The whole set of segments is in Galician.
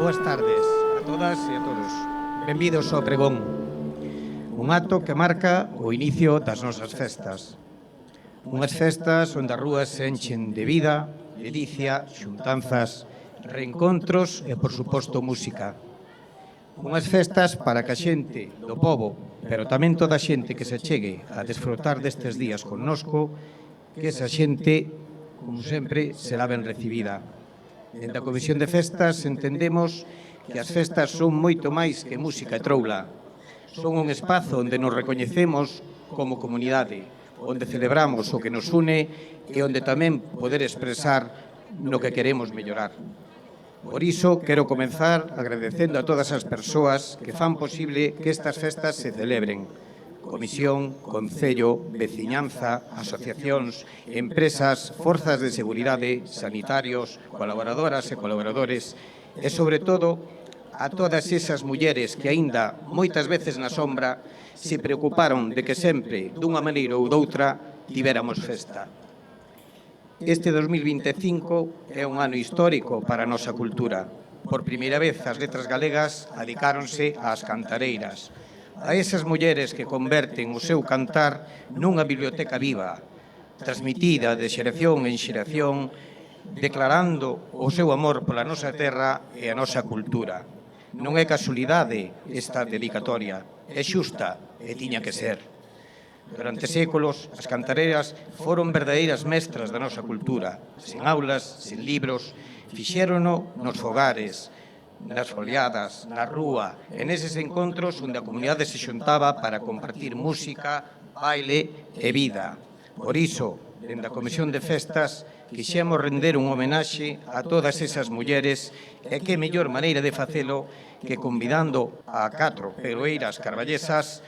Boas tardes a todas e a todos. Benvidos ao Pregón, un acto que marca o inicio das nosas festas. Unhas festas onde as rúas se enchen de vida, ledicia, xuntanzas, reencontros e, por suposto, música. Unhas festas para que a xente do pobo, pero tamén toda a xente que se chegue a desfrutar destes días connosco, que esa xente, como sempre, será ben recibida. Dende a Comisión de Festas entendemos que as festas son moito máis que música e troula. Son un espazo onde nos recoñecemos como comunidade, onde celebramos o que nos une e onde tamén poder expresar no que queremos mellorar. Por iso, quero comenzar agradecendo a todas as persoas que fan posible que estas festas se celebren. Comisión, Concello, veciñanza, asociacións, empresas, forzas de seguridade, sanitarios, colaboradoras e colaboradores e, sobre todo, a todas esas mulleres que aínda, moitas veces na sombra, se preocuparon de que sempre, dunha maneira ou doutra, tivéramos festa. Este 2025 é un ano histórico para a nosa cultura. Por primeira vez, as letras galegas adicáronse ás cantareiras, a esas mulleres que converten o seu cantar nunha biblioteca viva, transmitida de xeración en xeración, declarando o seu amor pola nosa terra e a nosa cultura. Non é casualidade esta dedicatoria, é xusta e tiña que ser. Durante séculos, as cantareiras foron verdadeiras mestras da nosa cultura, sen aulas, sen libros, fixérono nos fogares, nas foliadas, na rúa, e neses encontros onde a comunidade se xuntaba para compartir música, baile e vida. Por iso, dende a Comisión de Festas, quixemos render un homenaxe a todas esas mulleres e que mellor maneira de facelo que convidando a 4 peroeiras carballesas,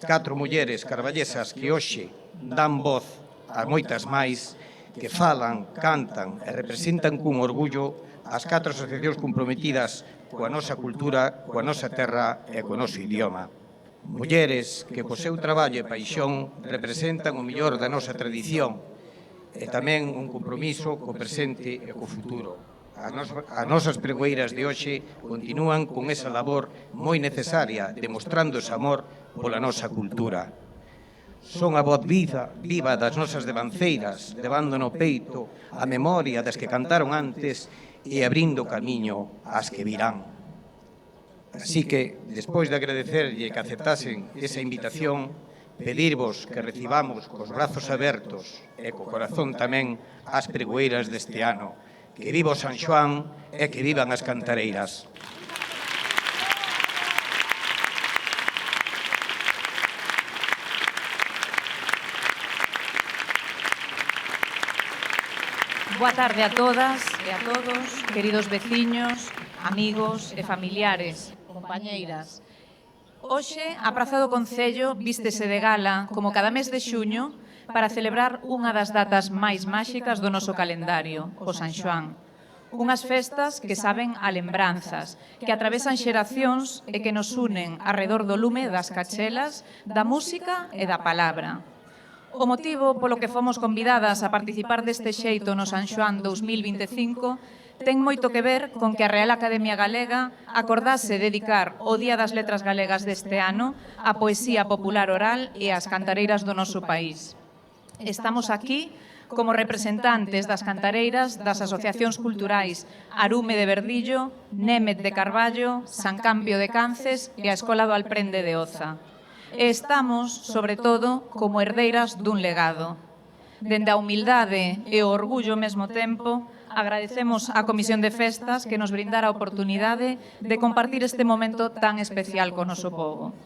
4 mulleres carballesas que hoxe dan voz a moitas máis, que falan, cantan e representan cun orgullo as 4 asociacións comprometidas coa nosa cultura, coa nosa terra e co noso idioma. Mulleres que co seu traballo e paixón representan o mellor da nosa tradición e tamén un compromiso co presente e co futuro. As nosas pregoeiras de hoxe continúan con esa labor moi necesaria, demostrando ese amor pola nosa cultura. Son a voz viva das nosas devanceiras, levando no peito a memoria das que cantaron antes e abrindo camiño ás que virán. Así que, despois de agradecerlle que aceptasen esa invitación, pedirvos que recibamos cos brazos abertos e co corazón tamén as pregoeiras deste ano. Que viva o San Xoán e que vivan as cantareiras. Boa tarde a todas e a todos, queridos veciños, amigos e familiares, compañeiras. Hoxe, a Praza do Concello vístese de gala, como cada mes de xuño, para celebrar unha das datas máis máxicas do noso calendario, o San Xoán. Unhas festas que saben a lembranzas, que atravesan xeracións e que nos unen arredor do lume das cachelas, da música e da palabra. O motivo polo que fomos convidadas a participar deste xeito no San Xoán 2025 ten moito que ver con que a Real Academia Galega acordase dedicar o Día das Letras Galegas deste ano á poesía popular oral e ás cantareiras do noso país. Estamos aquí como representantes das cantareiras das asociacións culturais Arume de Verdillo, Német de Carballo, San Cambio de Cances e a Escola do Alprende de Oza. E estamos, sobre todo, como herdeiras dun legado. Dende a humildade e o orgullo ao mesmo tempo, agradecemos á Comisión de Festas que nos brindara a oportunidade de compartir este momento tan especial co noso pobo.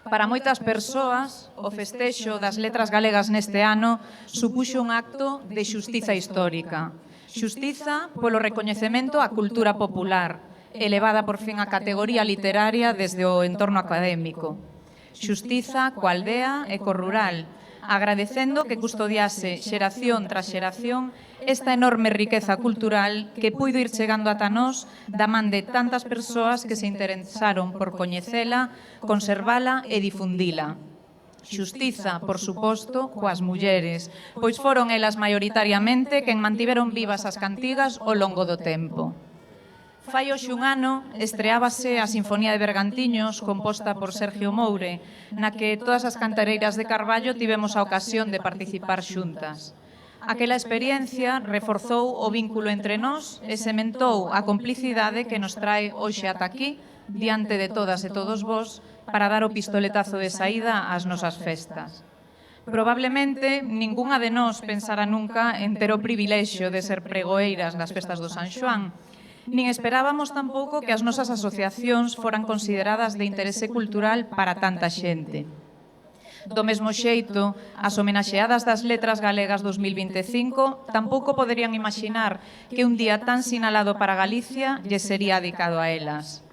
Para moitas persoas, o festexo das letras galegas neste ano supuxo un acto de xustiza histórica. Xustiza polo recoñecemento á cultura popular, elevada por fin á categoría literaria desde o entorno académico. Xustiza coa aldea e co rural, agradecendo que custodiase xeración tras xeración esta enorme riqueza cultural que puido ir chegando ata nós da man de tantas persoas que se interesaron por coñecela, conservala e difundila. Xustiza, por suposto, coas mulleres, pois foron elas maioritariamente quen mantiveron vivas as cantigas ao longo do tempo. Fai hoxe un ano estreábase a Sinfonía de Bergantiños, composta por Sergio Moure, na que todas as cantareiras de Carballo tivemos a ocasión de participar xuntas. Aquela experiencia reforzou o vínculo entre nós e sementou a complicidade que nos trae hoxe ata aquí, diante de todas e todos vós, para dar o pistoletazo de saída ás nosas festas. Probablemente ningunha de nós pensara nunca en ter o privilexio de ser pregoeiras nas festas do San Xoán, nin esperábamos tampouco que as nosas asociacións foran consideradas de interese cultural para tanta xente. Do mesmo xeito, as homenaxeadas das Letras Galegas 2025 tampouco poderían imaginar que un día tan sinalado para Galicia lle sería dedicado a elas.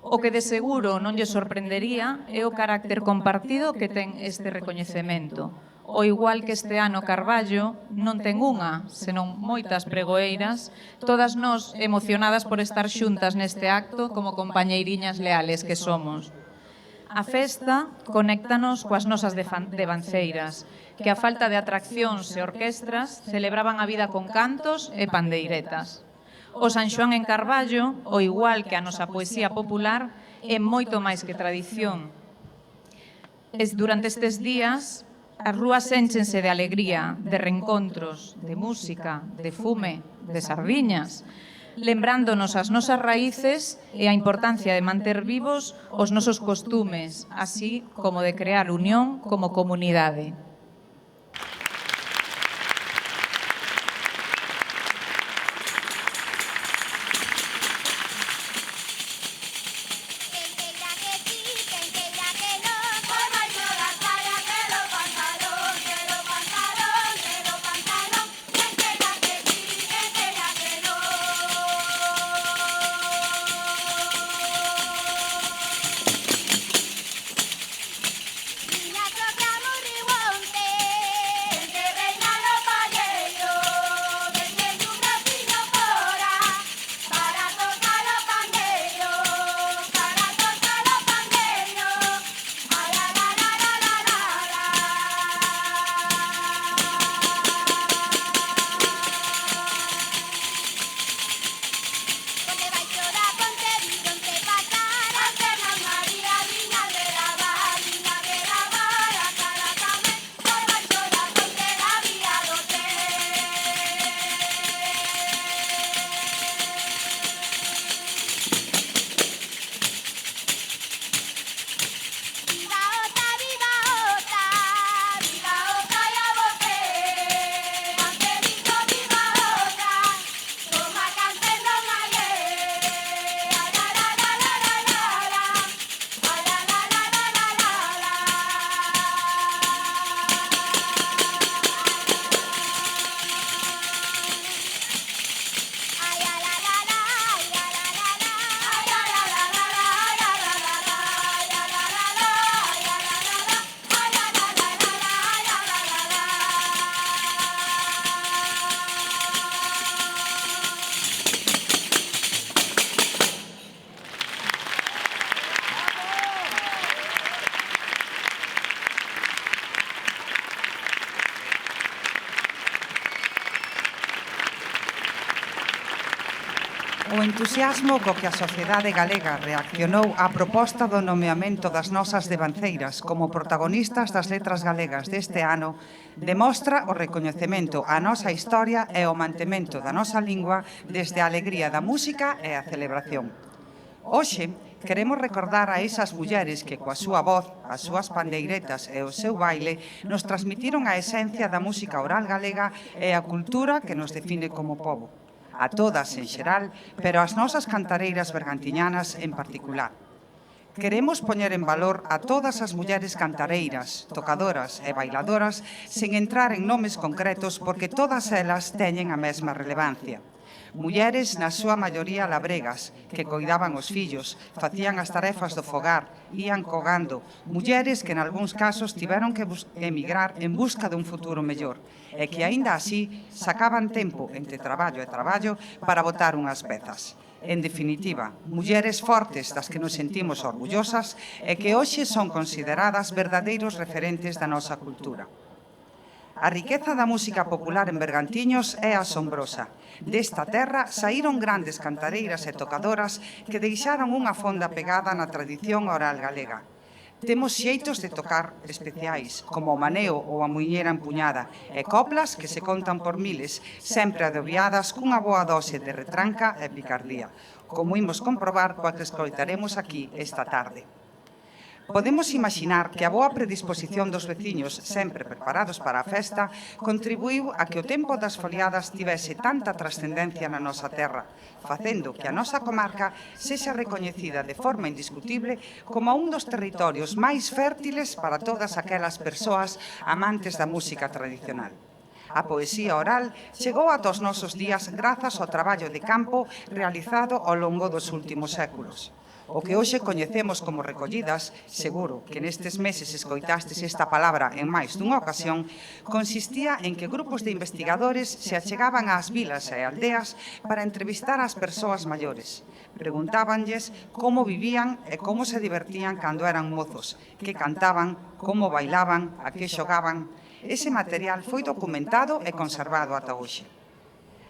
O que de seguro non lle sorprendería é o carácter compartido que ten este recoñecemento. O igual que este ano Carballo non ten unha, senón moitas pregoeiras, todas nós emocionadas por estar xuntas neste acto como compañeiriñas leales que somos. A festa conéctanos coas nosas devanceiras, que a falta de atraccións e orquestras celebraban a vida con cantos e pandeiretas. O San Xoán en Carballo, o igual que a nosa poesía popular, é moito máis que tradición. Durante estes días, as rúas énchense de alegría, de reencontros, de música, de fume, de sardiñas, lembrándonos as nosas raíces e a importancia de manter vivos os nosos costumes, así como de crear unión como comunidade. O entusiasmo co que a sociedade galega reaccionou á proposta do nomeamento das nosas devanceiras como protagonistas das letras galegas deste ano demostra o recoñecemento á nosa historia e o mantemento da nosa lingua desde a alegría da música e a celebración. Hoxe, queremos recordar a esas mulleres que coa súa voz, as súas pandeiretas e o seu baile nos transmitiron a esencia da música oral galega e a cultura que nos define como pobo. A todas en xeral, pero as nosas cantareiras bergantiñanas en particular. Queremos poñer en valor a todas as mulleres cantareiras, tocadoras e bailadoras sen entrar en nomes concretos porque todas elas teñen a mesma relevancia. Mulleres, na súa maioría labregas, que coidaban os fillos, facían as tarefas do fogar, ían cogando. Mulleres que, nalgúns casos, tiveron que emigrar en busca dun futuro mellor e que, aínda así, sacaban tempo entre traballo e traballo para botar unhas pezas. En definitiva, mulleres fortes das que nos sentimos orgullosas e que hoxe son consideradas verdadeiros referentes da nosa cultura. A riqueza da música popular en Bergantiños é asombrosa. Desta terra saíron grandes cantareiras e tocadoras que deixaron unha fonda pegada na tradición oral galega. Temos xeitos de tocar especiais, como o maneo ou a muiñeira empuñada, e coplas que se contan por miles, sempre adobiadas cunha boa dose de retranca e picardía, como imos comprobar coa que escoitaremos aquí esta tarde. Podemos imaginar que a boa predisposición dos veciños, sempre preparados para a festa, contribuiu a que o tempo das foliadas tivese tanta trascendencia na nosa terra, facendo que a nosa comarca sexa recoñecida de forma indiscutible como un dos territorios máis fértiles para todas aquelas persoas amantes da música tradicional. A poesía oral chegou ata os nosos días grazas ao traballo de campo realizado ao longo dos últimos séculos. O que hoxe coñecemos como recollidas, seguro que nestes meses escoitastes esta palabra en máis dunha ocasión, consistía en que grupos de investigadores se achegaban ás vilas e aldeas para entrevistar ás persoas maiores. Preguntábanlles como vivían e como se divertían cando eran mozos, que cantaban, como bailaban, a que xogaban. Ese material foi documentado e conservado ata hoxe.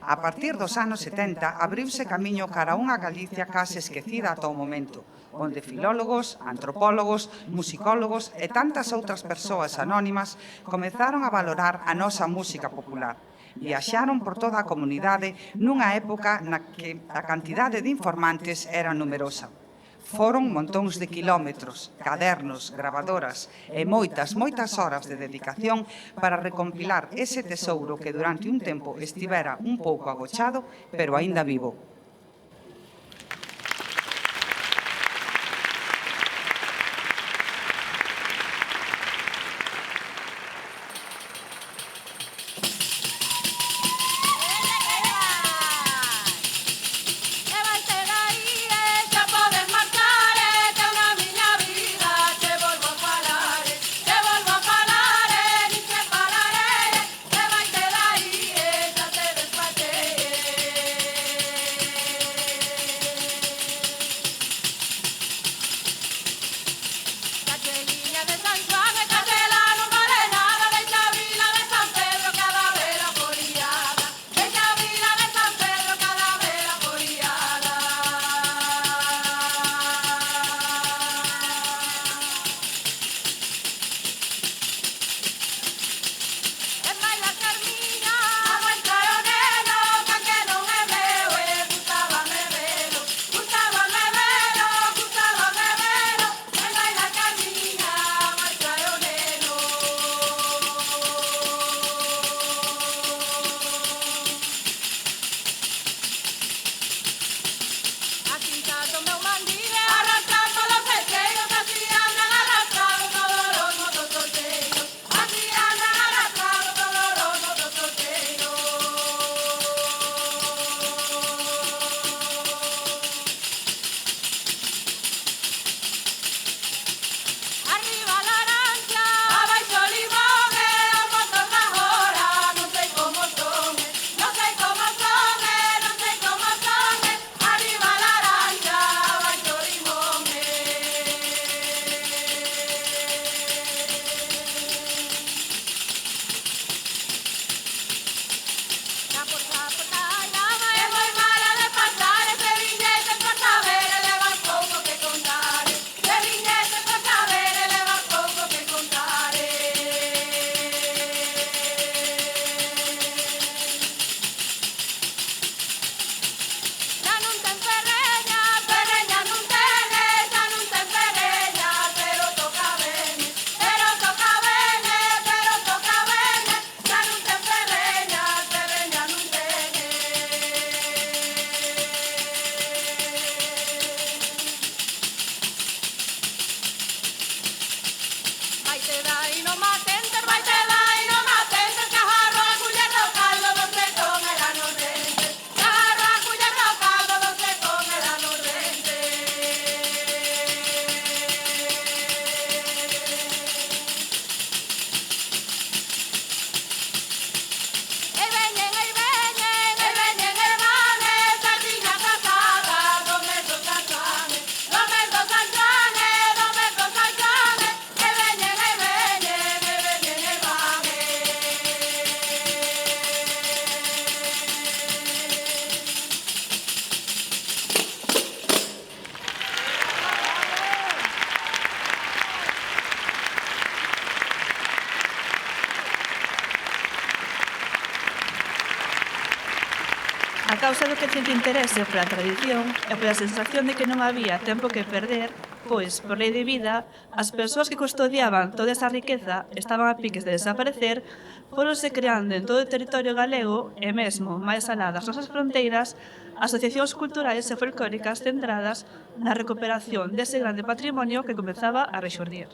A partir dos anos 70, abriuse camiño cara a unha Galicia case esquecida ata o momento, onde filólogos, antropólogos, musicólogos e tantas outras persoas anónimas comezaron a valorar a nosa música popular. Viaxaron por toda a comunidade nunha época na que a cantidade de informantes era numerosa. Foron montóns de quilómetros, cadernos, gravadoras e moitas horas de dedicación para recompilar ese tesouro que durante un tempo estivera un pouco agochado, pero aínda vivo. A causa do creciente interese pola tradición e pola sensación de que non había tempo que perder, pois, por lei de vida, as persoas que custodiaban toda esa riqueza estaban a piques de desaparecer, foronse creando en todo o territorio galego e mesmo máis alá das nosas fronteiras asociacións culturais e folclóricas centradas na recuperación dese grande patrimonio que comezaba a rexurdir.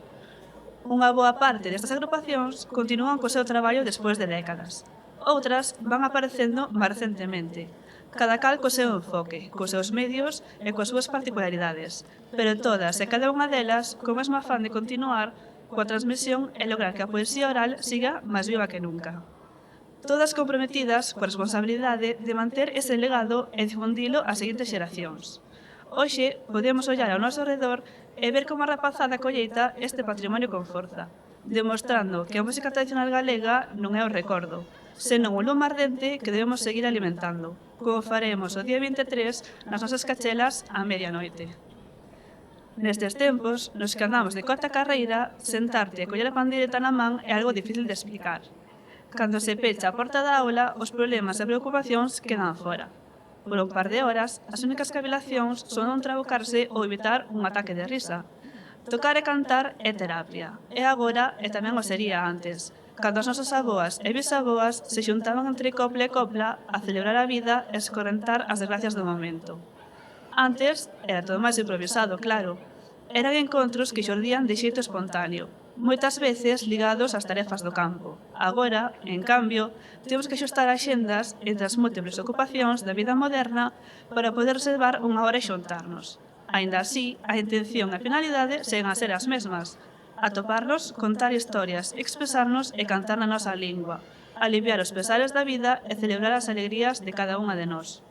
Unha boa parte destas agrupacións continúan co seu traballo despois de décadas. Outras van aparecendo máis recentemente, cada cal co seu enfoque, cos seus medios e coas súas particularidades, pero todas e cada unha delas co mesmo afán de continuar coa transmisión e lograr que a poesía oral siga máis viva que nunca. Todas comprometidas coa responsabilidade de manter ese legado e difundilo ás seguintes xeracións. Hoxe podemos ollar ao noso redor e ver como a rapazada colleita este patrimonio con forza, demostrando que a música tradicional galega non é o recordo, senón o lume ardente que debemos seguir alimentando, como faremos o día 23 nas nosas cachelas á medianoite. Nestes tempos, nos que andamos de corta carreira, sentarte e coller a pandeireta na man é algo difícil de explicar. Cando se pecha a porta da aula, os problemas e preocupacións quedan fora. Por un par de horas, as únicas cavilacións son non trabucarse ou evitar un ataque de risa. Tocar e cantar é terapia, e agora e tamén o sería antes, cando as nosas aboas e bisaboas se xuntaban entre copla e copla a celebrar a vida e escorrentar as desgracias do momento. Antes, era todo máis improvisado, claro. Eran encontros que xordían de xeito espontáneo, moitas veces ligados ás tarefas do campo. Agora, en cambio, temos que xustar axendas entre as múltiples ocupacións da vida moderna para poder reservar unha hora e xuntarnos. Aínda así, a intención e a finalidade seguen a ser as mesmas: atoparnos, contar historias, expresarnos e cantar na nosa lingua, aliviar os pesares da vida e celebrar as alegrías de cada unha de nós.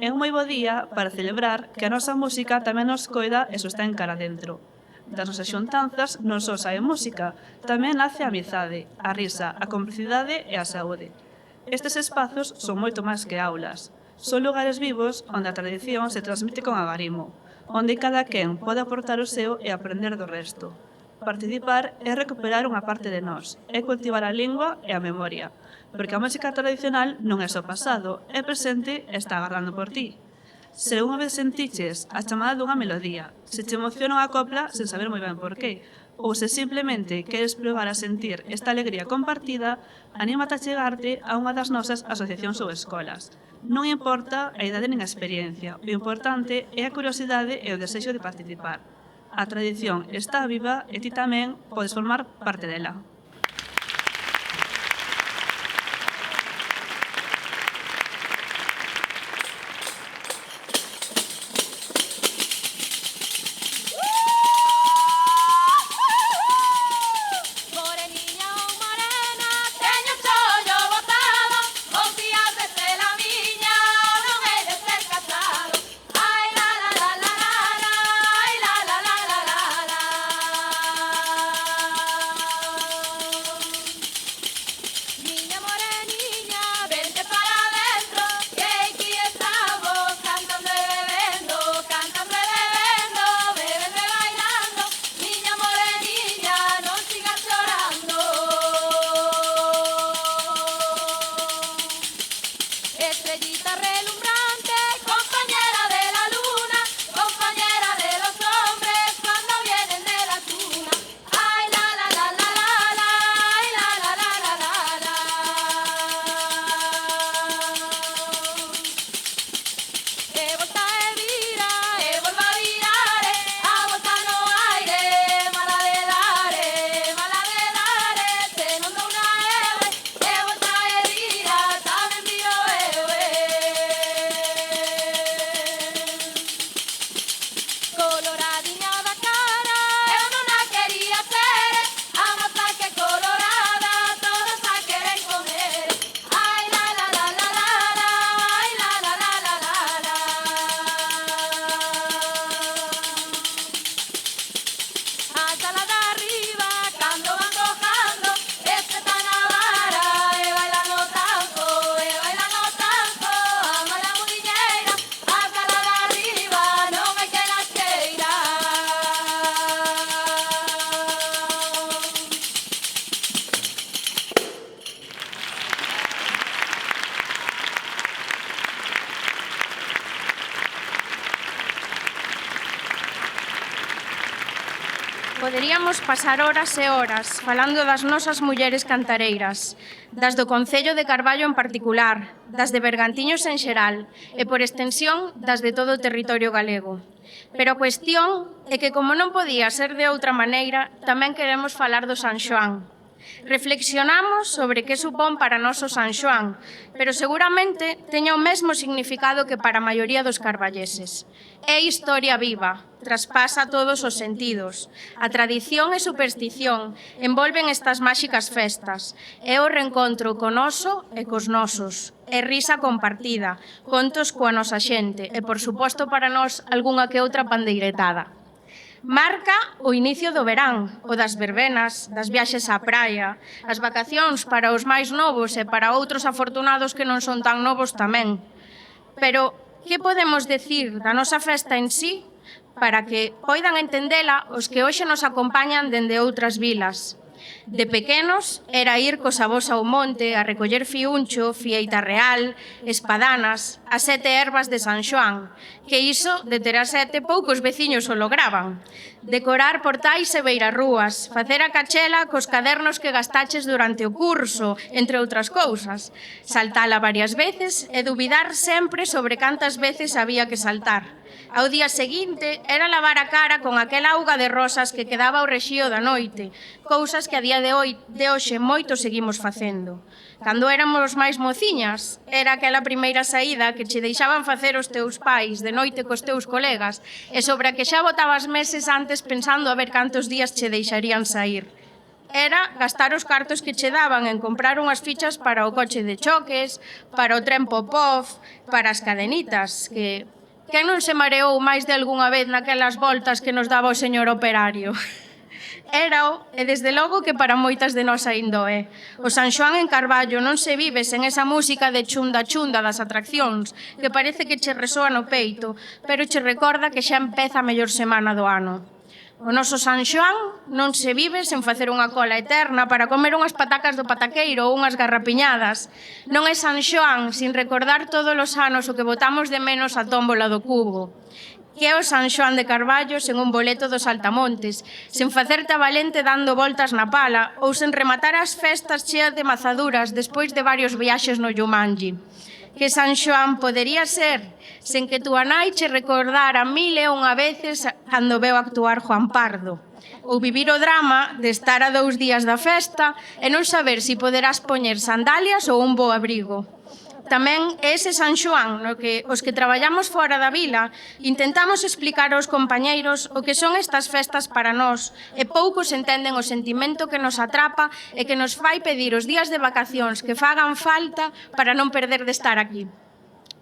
É un moi bo día para celebrar que a nosa música tamén nos coida e sostén cara dentro. Das nosas xuntanzas non só sae música, tamén nace a amizade, a risa, a complicidade e a saúde. Estes espazos son moito máis que aulas. Son lugares vivos onde a tradición se transmite con agarimo, onde cada quen pode aportar o seu e aprender do resto. Participar é recuperar unha parte de nós, é cultivar a lingua e a memoria, porque a música tradicional non é só pasado, é presente e está agardando por ti. Se unha vez sentiches a chamada dunha melodía, se te emociona unha copla sen saber moi ben por qué, ou se simplemente queres probar a sentir esta alegría compartida, anímate a chegarte a unha das nosas asociacións ou escolas. Non importa a idade nin a experiencia, o importante é a curiosidade e o desexo de participar. A tradición está viva e ti tamén podes formar parte dela. Poderíamos pasar horas e horas falando das nosas mulleres cantareiras, das do Concello de Carballo en particular, das de Bergantiños en xeral e, por extensión, das de todo o territorio galego. Pero a cuestión é que, como non podía ser de outra maneira, tamén queremos falar do San Xoán. Reflexionamos sobre que supón para nós o San Xoán, pero seguramente teña o mesmo significado que para a maioría dos carballeses. É historia viva, traspasa todos os sentidos. A tradición e superstición envolven estas máxicas festas. É o reencontro co noso e cos nosos. É risa compartida, contos coa nosa xente e, por suposto, para nós, algunha que outra pandeiretada. Marca o inicio do verán, o das verbenas, das viaxes á praia, as vacacións para os máis novos e para outros afortunados que non son tan novos tamén. Pero, que podemos decir da nosa festa en sí para que poidan entendela os que hoxe nos acompañan dende outras vilas? De pequenos era ir cos avós ao monte a recoller fiuncho, fieita real, espadanas, as 7 ervas de San Xoán, que iso, de ter a 7, poucos veciños o lograban. Decorar portais e beirarrúas, facer a cachela cos cadernos que gastaches durante o curso, entre outras cousas. Saltala varias veces e dubidar sempre sobre cantas veces había que saltar. Ao día seguinte era lavar a cara con aquela auga de rosas que quedaba ao rexío da noite, cousas que a día de hoxe moito seguimos facendo. Cando éramos máis mociñas, era aquela primeira saída que che deixaban facer os teus pais de noite cos teus colegas e sobre a que xa botabas meses antes pensando a ver cantos días che deixarían sair. Era gastar os cartos que che daban en comprar unhas fichas para o coche de choques, para o tren Popov, para as cadenitas, que... Quen non se mareou máis de algunha vez naquelas voltas que nos daba o señor operario? Érao, e desde logo que para moitas de nós aínda é. O San Xoán en Carballo non se vive sen esa música de chunda-chunda das atraccións, que parece que che resoa no peito, pero che recorda que xa empeza a mellor semana do ano. O noso San Xoán non se vive sen facer unha cola eterna para comer unhas patacas do pataqueiro ou unhas garrapiñadas. Non é San Xoán sin recordar todos os anos o que botamos de menos a tómbola do cubo. Que é o San Xoán de Carballo sen un boleto dos Altamontes, sen facerte a valente dando voltas na pala ou sen rematar as festas cheas de mazaduras despois de varios viaxes no Jumanji. Que San Xoán podería ser sen que túa nai che recordara 1001 veces cando veu actuar Juan Pardo. Ou vivir o drama de estar a 2 días da festa e non saber se poderás poñer sandalias ou un bo abrigo. Tamén é ese San Xoán no que os que traballamos fora da vila intentamos explicar aos compañeiros o que son estas festas para nós e poucos entenden o sentimento que nos atrapa e que nos fai pedir os días de vacacións que fagan falta para non perder de estar aquí.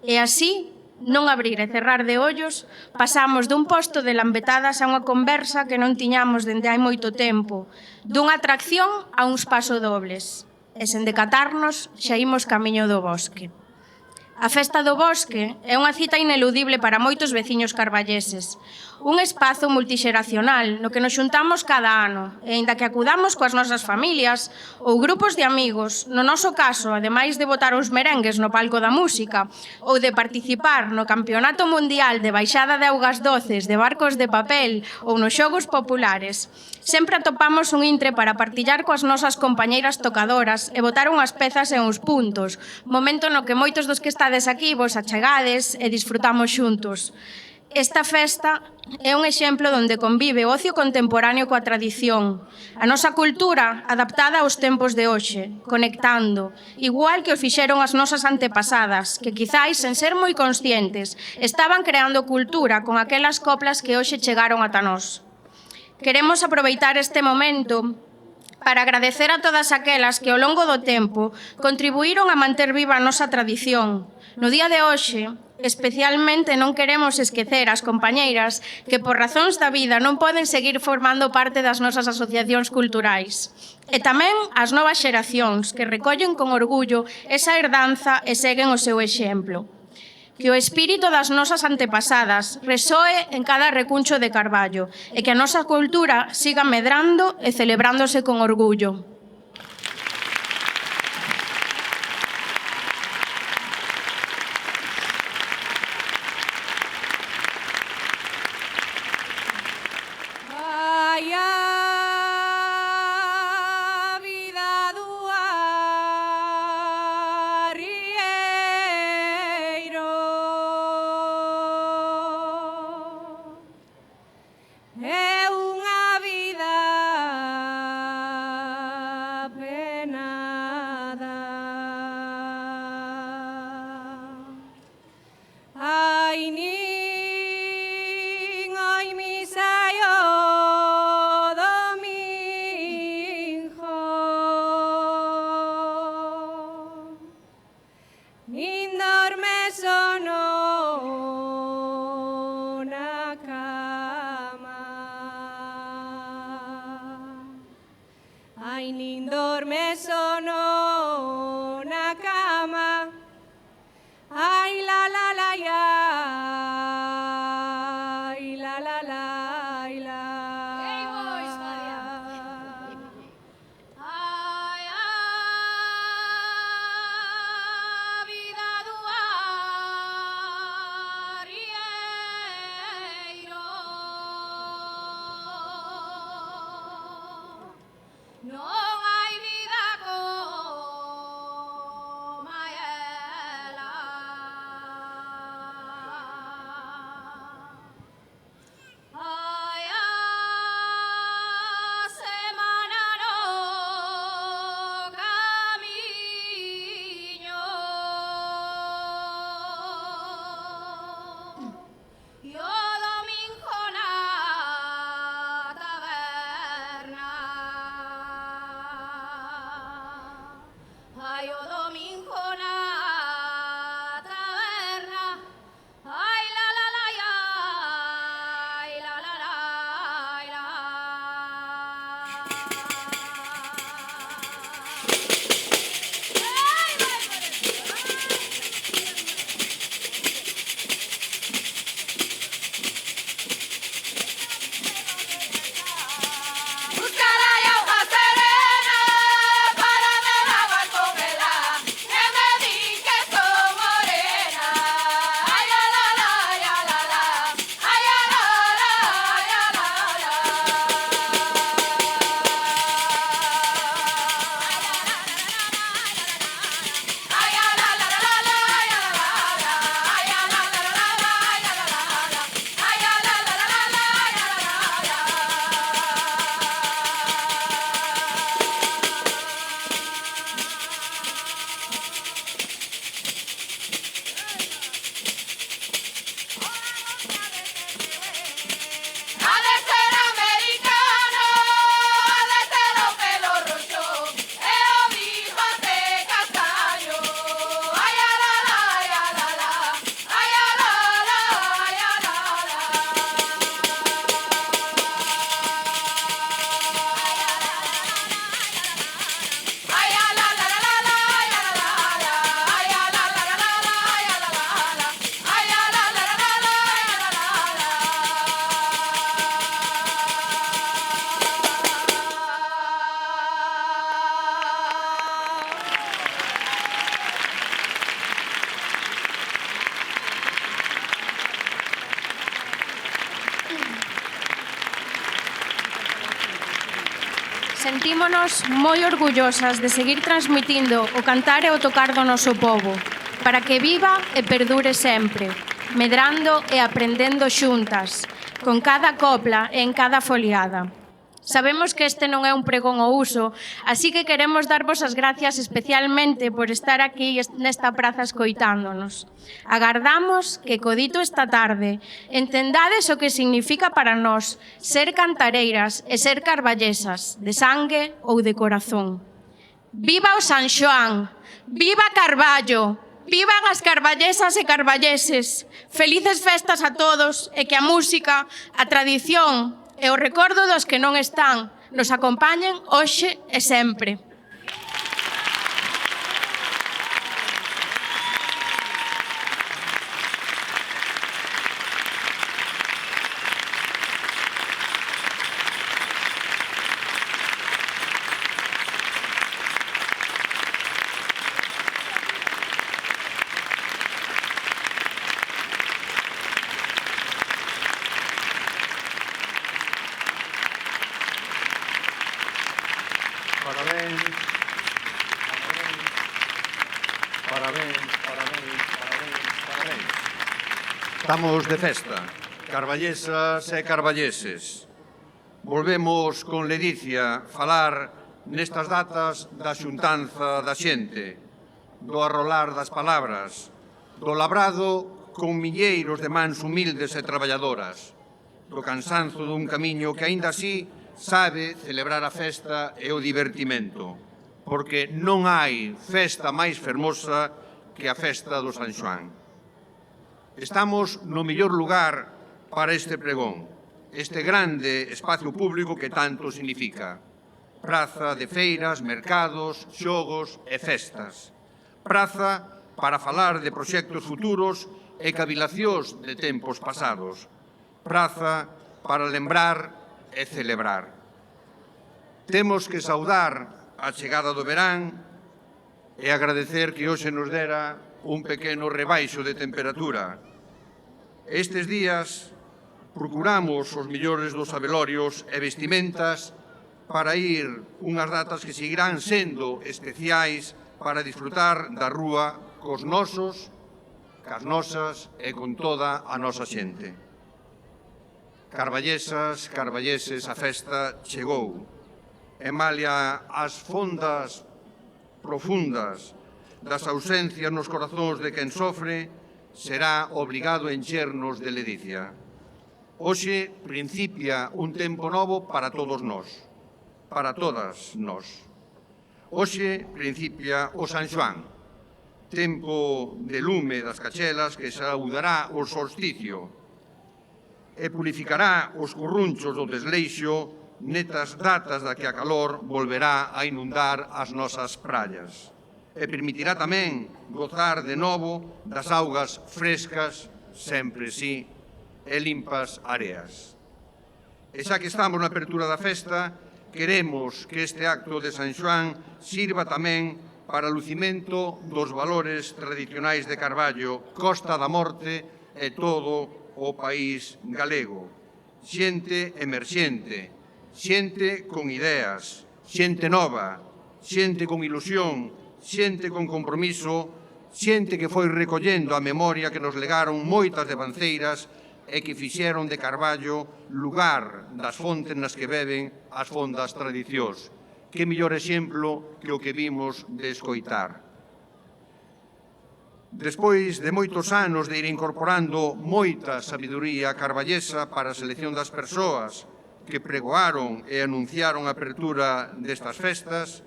E así, non abrir e cerrar de ollos, pasamos dun posto de lambetadas a unha conversa que non tiñamos dende hai moito tempo, dunha atracción a uns pasodobles. E sen decatarnos, xa imos camiño do bosque. A Festa do Bosque é unha cita ineludible para moitos veciños carballeses. Un espazo multixeracional no que nos xuntamos cada ano e, aínda que acudamos coas nosas familias ou grupos de amigos, no noso caso, ademais de botar os merengues no palco da música ou de participar no Campeonato Mundial de Baixada de Augas Doces de barcos de papel ou nos xogos populares, sempre atopamos un intre para partillar coas nosas compañeiras tocadoras e botar unhas pezas e uns puntos, momento no que moitos dos que estades aquí vos achegades e disfrutamos xuntos. Esta festa é un exemplo onde convive o ocio contemporáneo coa tradición, a nosa cultura adaptada aos tempos de hoxe, conectando, igual que o fixeron as nosas antepasadas, que quizáis, sen ser moi conscientes, estaban creando cultura con aquelas coplas que hoxe chegaron ata nós. Queremos aproveitar este momento para agradecer a todas aquelas que ao longo do tempo contribuíron a manter viva a nosa tradición. No día de hoxe, especialmente non queremos esquecer as compañeiras que por razóns da vida non poden seguir formando parte das nosas asociacións culturais. E tamén as novas xeracións que recollen con orgullo esa herdanza e seguen o seu exemplo. Que o espírito das nosas antepasadas resoe en cada recuncho de Carballo e que a nosa cultura siga medrando e celebrándose con orgullo. Vaya nin dormes o no na cama. Ai, nin dormes o no na cama. Ai, la la la ya, ai, la la la la. Ei, bois, Fadia. Ai, a vida do arrieiro non hai vida como ela. Ai, a semana no camiño e o domingo na taberna. Ai, o domingo na taberna. Ai, la la la ya, ai, la la la la. Ai, vai por eso. Buscará auga serena para me lavar con ela, e me di que son morena. Ai, la la la, ai, la la, ai, la la, ai, la la. Ai, la la la la la, ai, la la la, ai, la la la la la, ai, la la la, ai, la la la la la, ai, la la la. Ha de ser americano, ha de ser o pelo roxo, e o bigote castaño. Ai, a la la, ai, a la la, ai, a la la, ai, a la la. Ai, a la la la la la, ai, a la la la, ai, a la la la la la, ai, a la la la, ai, a la la la la la, ai, a la la la. Sentímonos moi orgullosas de seguir transmitindo o cantar e o tocar do noso pobo, para que viva e perdure sempre, medrando e aprendendo xuntas, con cada copla e en cada foliada. Sabemos que este non é un pregón ao uso, así que queremos darvos as gracias especialmente por estar aquí nesta praza escoitándonos. Agardamos que codito esta tarde entendades o que significa para nós ser cantareiras e ser carballesas, de sangue ou de corazón. Viva o San Xoán! Viva Carballo! Vivan as carballesas e carballeses! Felices festas a todos e que a música, a tradición e o recordo dos que non están nos acompañen hoxe e sempre. Parabéns. Parabéns, parabéns, parabéns, parabéns. Estamos de festa, carballesas e carballeses. Volvemos con ledicia falar nestas datas da xuntanza da xente, do arrolar das palabras, do labrado con milleiros de mans humildes e traballadoras, do cansanzo dun camiño que aínda así sabe celebrar a festa e o divertimento, porque non hai festa máis fermosa que a festa do San Xoán. Estamos no mellor lugar para este pregón, este grande espacio público que tanto significa. Praza de feiras, mercados, xogos e festas. Praza para falar de proxectos futuros e cavilacións de tempos pasados. Praza para lembrar e celebrar. Temos que saudar a chegada do verán e agradecer que hoxe nos dera un pequeno rebaixo de temperatura. Estes días procuramos os millores dos abelorios e vestimentas para ir unhas datas que seguirán sendo especiais para disfrutar da rúa cos nosos, cas nosas e con toda a nosa xente. Carballesas, carballeses, a festa chegou. E malia as fondas profundas das ausencias nos corazóns de quen sofre, será obrigado a enchernos de ledicia. Hoxe principia un tempo novo para todos nós, para todas nós. Hoxe principia o San Xoán, tempo de lume das cachelas que saudará o solsticio e purificará os currunchos do desleixo netas datas da que a calor volverá a inundar as nosas praias e permitirá tamén gozar de novo das augas frescas, sempre sí, e limpas areas. E xa que estamos na apertura da festa, queremos que este acto de San Xoán sirva tamén para o lucimento dos valores tradicionais de Carballo, Costa da Morte e todo o país galego. Xente emerxente, xente con ideas, xente nova, xente con ilusión, xente con compromiso, xente que foi recollendo a memoria que nos legaron moitas devanceiras e que fixeron de Carballo lugar das fontes nas que beben as fondas tradicións. Que mellor exemplo que o que vimos de escoitar. Despois de moitos anos de ir incorporando moita sabiduría carballesa para a selección das persoas que pregoaron e anunciaron a apertura destas festas,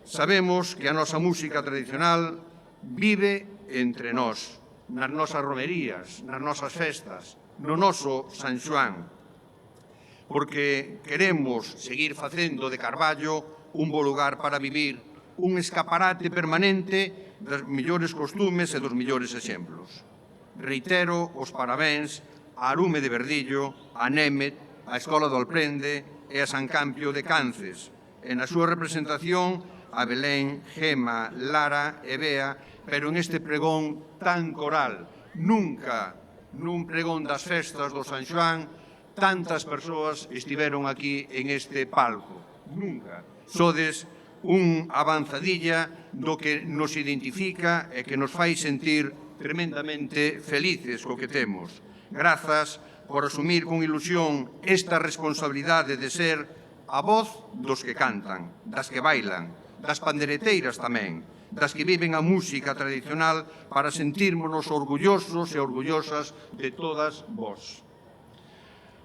sabemos que a nosa música tradicional vive entre nós, nas nosas romerías, nas nosas festas, no noso San Xoán, porque queremos seguir facendo de Carballo un bo lugar para vivir, un escaparate permanente dos millores costumes e dos millores exemplos. Reitero os parabéns a Arume de Verdillo, a Német, a Escola do Alprende e a San Campio de Cances, e na súa representación a Belén, Gema, Lara e Bea, pero en este pregón tan coral. Nunca, nun pregón das festas do San Xoán, tantas persoas estiveron aquí en este palco. Nunca. Sodes un avanzadilla do que nos identifica e que nos fai sentir tremendamente felices co que temos. Grazas por asumir con ilusión esta responsabilidade de ser a voz dos que cantan, das que bailan, das pandereteiras tamén, das que viven a música tradicional para sentirmonos orgullosos e orgullosas de todas vós.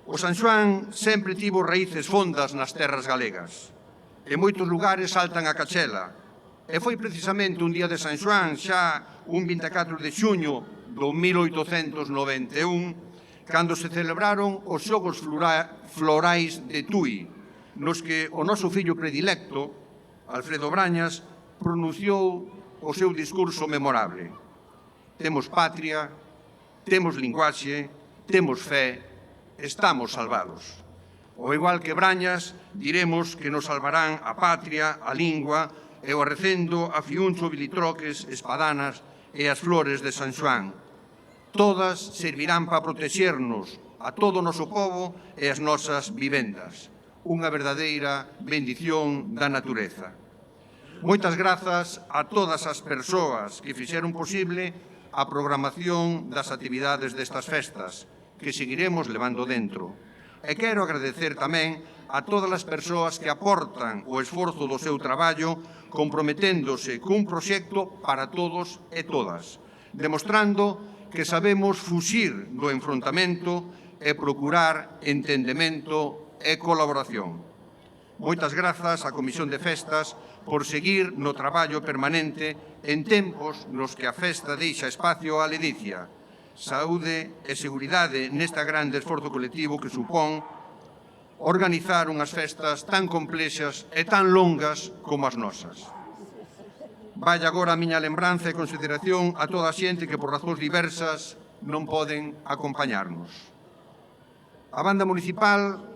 O San Xoán sempre tivo raíces fondas nas terras galegas. En moitos lugares saltan a cachela. E foi precisamente un día de San Xoán, xa un 24 de xuño do 1891, cando se celebraron os xogos florais de Tui, nos que o noso fillo predilecto, Alfredo Brañas, pronunciou o seu discurso memorable. Temos patria, temos linguaxe, temos fé, estamos salvados. Ao igual que Brañas, diremos que nos salvarán a patria, a lingua e o arrecendo a fiuncho, bilitroques, espadanas e as flores de San Xoán. Todas servirán para protexernos a todo o noso povo e as nosas vivendas. Unha verdadeira bendición da natureza. Moitas grazas a todas as persoas que fixeron posible a programación das actividades destas festas, que seguiremos levando dentro. E quero agradecer tamén a todas as persoas que aportan o esforzo do seu traballo comprometéndose cun proxecto para todos e todas, demostrando que sabemos fuxir do enfrontamento e procurar entendemento e colaboración. Moitas grazas á Comisión de Festas por seguir no traballo permanente en tempos nos que a festa deixa espacio á ledicia, saúde e seguridade nesta grande esforzo colectivo que supón organizar unhas festas tan complexas e tan longas como as nosas. Vai agora a miña lembranza e consideración a toda a xente que por razóns diversas non poden acompañarnos. A banda municipal,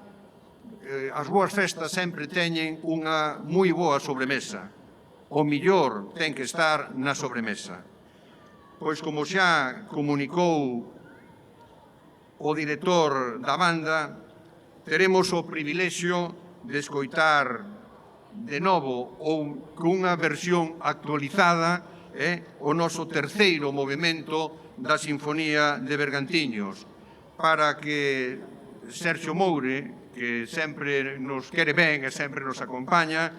as boas festas sempre teñen unha moi boa sobremesa. O millor ten que estar na sobremesa. Pois como xa comunicou o director da banda, teremos o privilexio de escoitar de novo ou cunha versión actualizada o noso terceiro movimento da Sinfonía de Bergantiños, para que Sergio Moure, que sempre nos quere ben e sempre nos acompaña,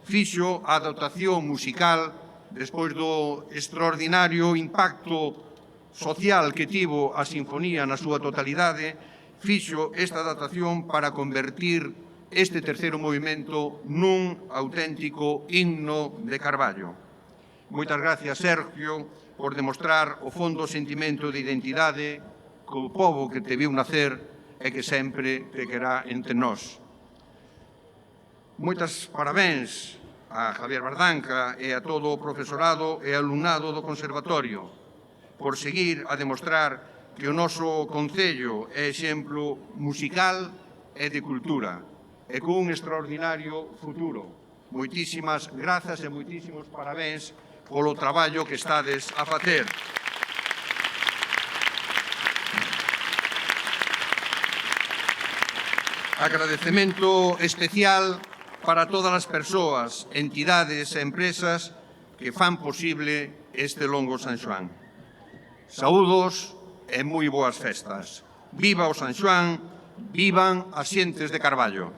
fixo a dotación musical despois do extraordinario impacto social que tivo a Sinfonía na súa totalidade, fixo esta adaptación para convertir este terceiro movimento nun auténtico himno de Carballo. Moitas gracias, Sergio, por demostrar o fondo sentimento de identidade co pobo que te viu nacer e que sempre te querá entre nós. Moitas parabéns a Javier Bardanca e a todo o profesorado e alumnado do Conservatorio por seguir a demostrar que o noso Concello é exemplo musical e de cultura e con un extraordinario futuro. Moitísimas grazas e moitísimos parabéns polo traballo que estades a facer. Agradecemento especial para todas as persoas, entidades e empresas que fan posible este longo San Xoán. Saúdos e moi boas festas. Viva o San Xoán, vivan as xentes de Carballo.